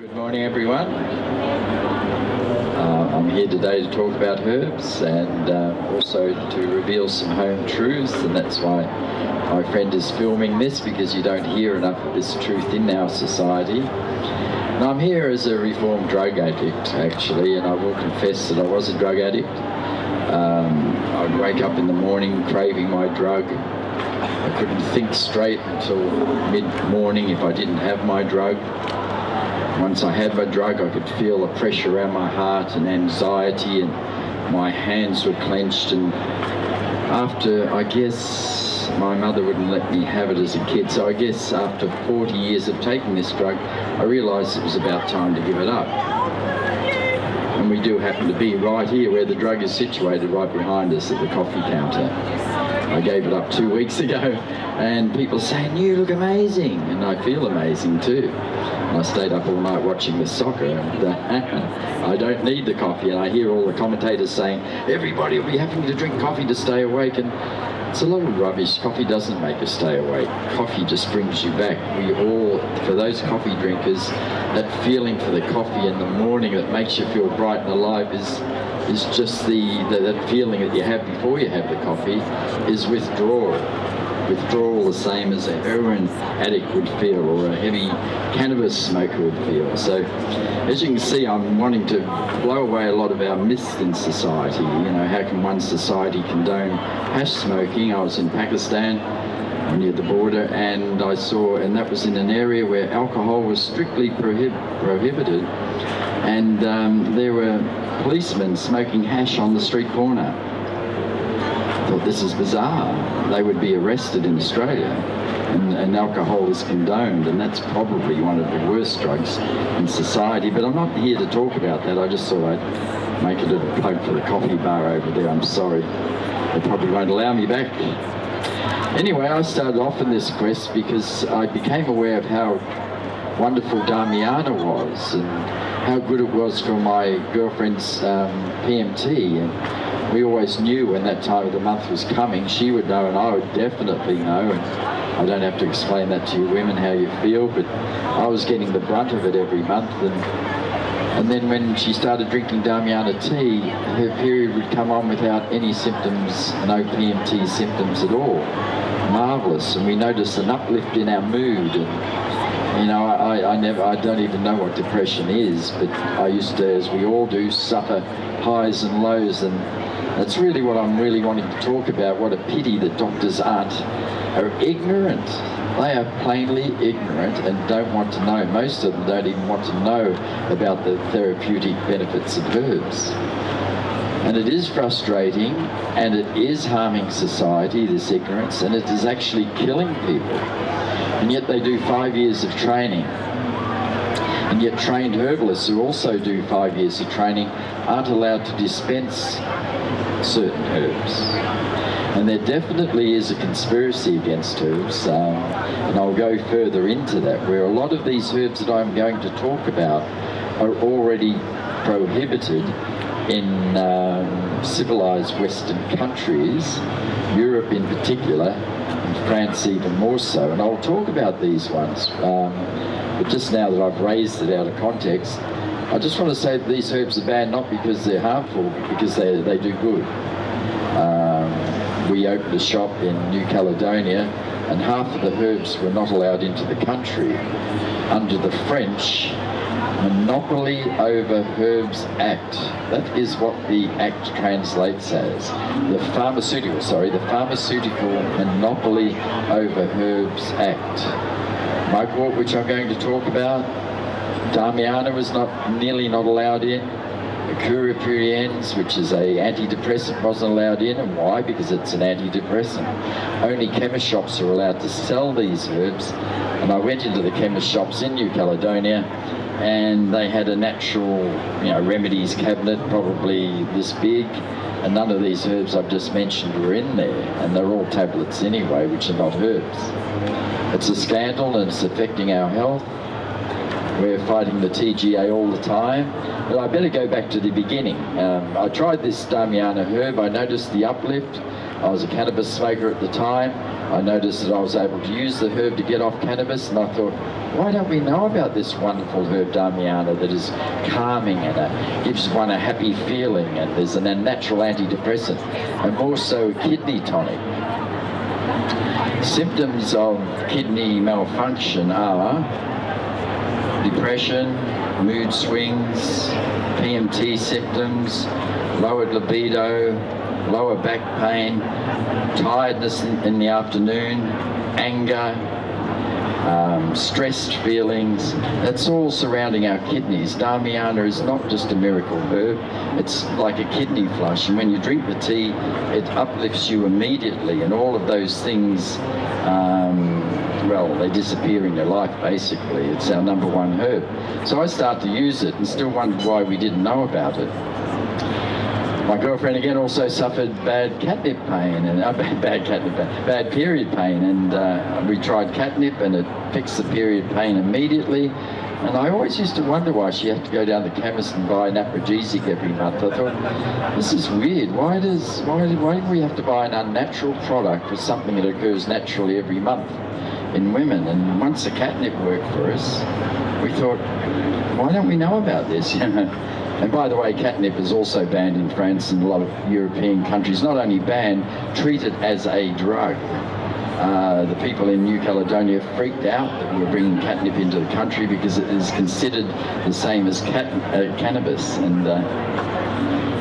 Good morning, everyone. I'm here today to talk about herbs and also to reveal some home truths, and that's why my friend is filming this, because you don't hear enough of this truth in our society. And I'm here as a reformed drug addict, actually, and I will confess that I was a drug addict. I'd wake up in the morning craving my drug. I couldn't think straight until mid-morning if I didn't have my drug. Once I had my drug, I could feel the pressure around my heart and anxiety, and my hands were clenched. And after, I guess, my mother wouldn't let me have it as a kid, so I guess after 40 years of taking this drug, I realised it was about time to give it up. And we do happen to be right here where the drug is situated, right behind us at the coffee counter. I gave it up 2 weeks ago, and people saying, "You look amazing," and I feel amazing too. And I stayed up all night watching the soccer, and I don't need the coffee. And I hear all the commentators saying, everybody will be having to drink coffee to stay awake, and it's a lot of rubbish. Coffee doesn't make us stay awake. Coffee just brings you back. We all, for those coffee drinkers, that feeling for the coffee in the morning that makes you feel bright and alive is just that feeling that you have before you have the coffee is withdrawal. Withdrawal, the same as a heroin addict would feel, or a heavy cannabis smoker would feel. So, as you can see, I'm wanting to blow away a lot of our myths in society. You know, how can one society condone hash smoking? I was in Pakistan, near the border, and I saw, and that was in an area where alcohol was strictly prohibited, and there were policemen smoking hash on the street corner. I thought, this is bizarre. They would be arrested in Australia, and alcohol is condoned, and that's probably one of the worst drugs in society. But I'm not here to talk about that. I just thought I'd make a little plug for the coffee bar over there. I'm sorry, they probably won't allow me back. Anyway, I started off in this quest because I became aware of how wonderful Damiana was, and how good it was for my girlfriend's PMT. And we always knew when that time of the month was coming. She would know, and I would definitely know. And I don't have to explain that to you women, how you feel, but I was getting the brunt of it every month. And then when she started drinking Damiana tea, her period would come on without any symptoms, no PMT symptoms at all. Marvellous. And we noticed an uplift in our mood. And, you know, I don't even know what depression is, but I used to, as we all do, suffer highs and lows, and that's really what I'm really wanting to talk about. What a pity that doctors are ignorant. They are plainly ignorant and don't want to know. Most of them don't even want to know about the therapeutic benefits of herbs. And it is frustrating, and it is harming society, this ignorance, and it is actually killing people. And yet they do 5 years of training. And yet trained herbalists who also do 5 years of training aren't allowed to dispense certain herbs. And there definitely is a conspiracy against herbs, and I'll go further into that, where a lot of these herbs that I'm going to talk about are already prohibited in civilized Western countries, Europe in particular, and France even more so. And I'll talk about these ones, but just now that I've raised it out of context, I just want to say that these herbs are banned not because they're harmful, but because they do good. We opened a shop in New Caledonia, and half of the herbs were not allowed into the country under the French Monopoly over Herbs Act. That is what the Act translates as. The Pharmaceutical Monopoly over Herbs Act. Mugwort, which I'm going to talk about, Damiana was nearly not allowed in. Curupuriens, which is an antidepressant, wasn't allowed in. And why? Because it's an antidepressant. Only chemist shops are allowed to sell these herbs. And I went into the chemist shops in New Caledonia, and they had a natural, remedies cabinet, probably this big, and none of these herbs I've just mentioned were in there. And they're all tablets anyway, which are not herbs. It's a scandal, and it's affecting our health. We're fighting the TGA all the time. But I better go back to the beginning. I tried this Damiana herb. I noticed the uplift. I was a cannabis smoker at the time. I noticed that I was able to use the herb to get off cannabis, and I thought, why don't we know about this wonderful herb Damiana that is calming and gives one a happy feeling, and there's a natural antidepressant, and also a kidney tonic. Symptoms of kidney malfunction are depression, mood swings, PMT symptoms, lowered libido, lower back pain, tiredness in the afternoon, anger, stressed feelings. That's all surrounding our kidneys. Damiana is not just a miracle herb, it's like a kidney flush, and when you drink the tea, it uplifts you immediately, and all of those things, well, they disappear in your life, basically. It's our number one herb. So I started to use it and still wondered why we didn't know about it. My girlfriend again also suffered bad catnip pain, and bad period pain, and we tried catnip, and it fixed the period pain immediately. And I always used to wonder why she had to go down to the chemist and buy naprogesic every month. I thought, this is weird. Why do we have to buy an unnatural product for something that occurs naturally every month in women? And once the catnip worked for us, we thought, why don't we know about this? And by the way, catnip is also banned in France and a lot of European countries. Not only banned, treated as a drug. The people in New Caledonia freaked out that we were bringing catnip into the country because it is considered the same as cannabis. And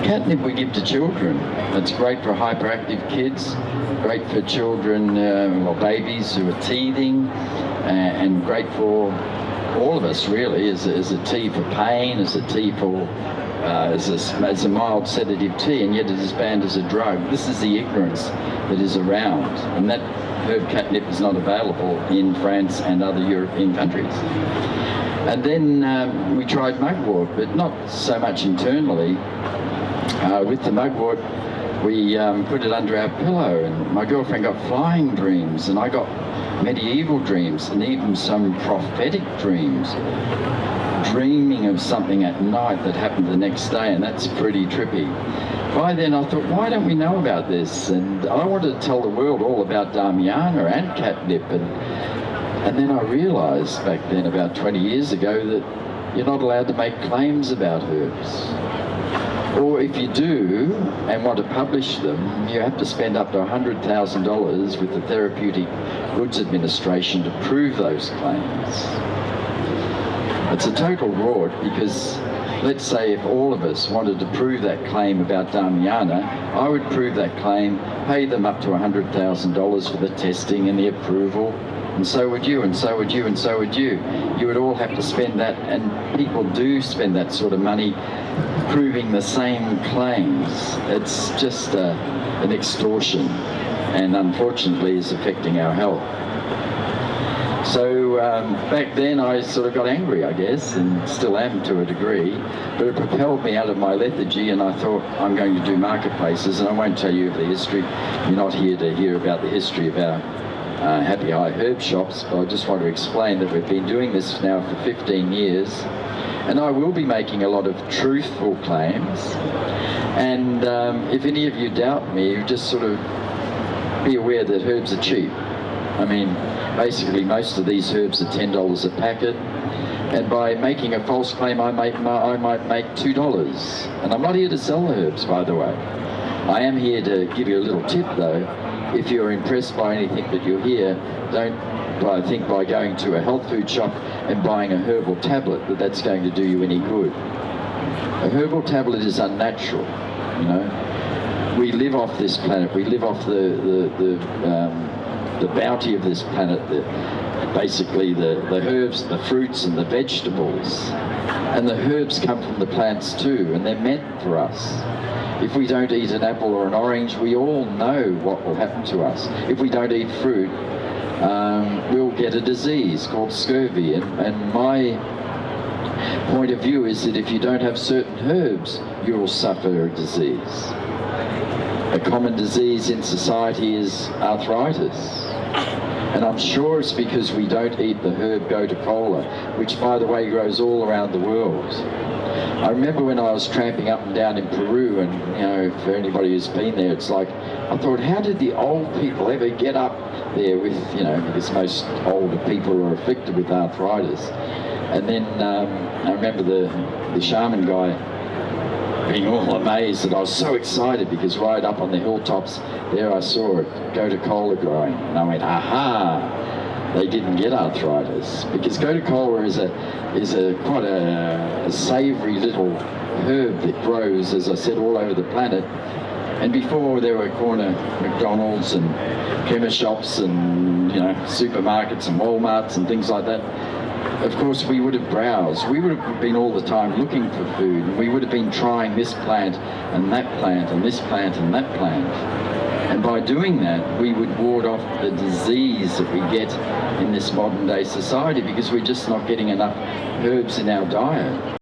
catnip we give to children. It's great for hyperactive kids, great for children or babies who are teething, and great for all of us really, as a tea for pain, as a tea for as a mild sedative tea, and yet it is banned as a drug. This is the ignorance that is around, and that herb catnip is not available in France and other European countries. And then we tried mugwort, but not so much internally. With the mugwort, we put it under our pillow, and my girlfriend got flying dreams, and I got medieval dreams, and even some prophetic dreams, dreaming of something at night that happened the next day, and that's pretty trippy. By then I thought, why don't we know about this? And I wanted to tell the world all about Damiana and catnip, and then I realised back then, about 20 years ago, that you're not allowed to make claims about herbs. Or if you do and want to publish them, you have to spend up to $100,000 with the Therapeutic Goods Administration to prove those claims. It's a total rort, because let's say if all of us wanted to prove that claim about Damiana, I would prove that claim, pay them up to $100,000 for the testing and the approval, and so would you, and so would you, and so would you. You would all have to spend that, and people do spend that sort of money proving the same claims. It's just an extortion, and unfortunately is affecting our health. So back then I sort of got angry, I guess, and still am to a degree, but it propelled me out of my lethargy, and I thought, I'm going to do marketplaces, and I won't tell you the history. You're not here to hear about the history of our Happy High Herb shops, but I just want to explain that we've been doing this now for 15 years, and I will be making a lot of truthful claims, and if any of you doubt me, just sort of be aware that herbs are cheap. I mean, basically most of these herbs are $10 a packet, and by making a false claim I might make $2. And I'm not here to sell the herbs, by the way. I am here to give you a little tip though. If you're impressed by anything that you hear, don't think by going to a health food shop and buying a herbal tablet that's going to do you any good. A herbal tablet is unnatural, you know. We live off this planet, we live off the bounty of this planet, basically the herbs, the fruits and the vegetables. And the herbs come from the plants too, and they're meant for us. If we don't eat an apple or an orange, we all know what will happen to us. If we don't eat fruit, we'll get a disease called scurvy. And my point of view is that if you don't have certain herbs, you will suffer a disease. A common disease in society is arthritis. And I'm sure it's because we don't eat the herb gotu kola, which, by the way, grows all around the world. I remember when I was tramping up and down in Peru, and you know, for anybody who's been there, it's like, I thought, how did the old people ever get up there with, you know, because most older people are afflicted with arthritis. And then I remember the shaman guy being all amazed that I was so excited, because right up on the hilltops there I saw it, gotu kola growing, and I went, aha, they didn't get arthritis, because gotu kola is quite a savoury little herb that grows, as I said, all over the planet. And before there were corner McDonald's and chemist shops and, you know, supermarkets and Walmarts and things like that, of course we would have browsed. We would have been all the time looking for food, and we would have been trying this plant and that plant and this plant and that plant. And by doing that, we would ward off the disease that we get in this modern day society, because we're just not getting enough herbs in our diet.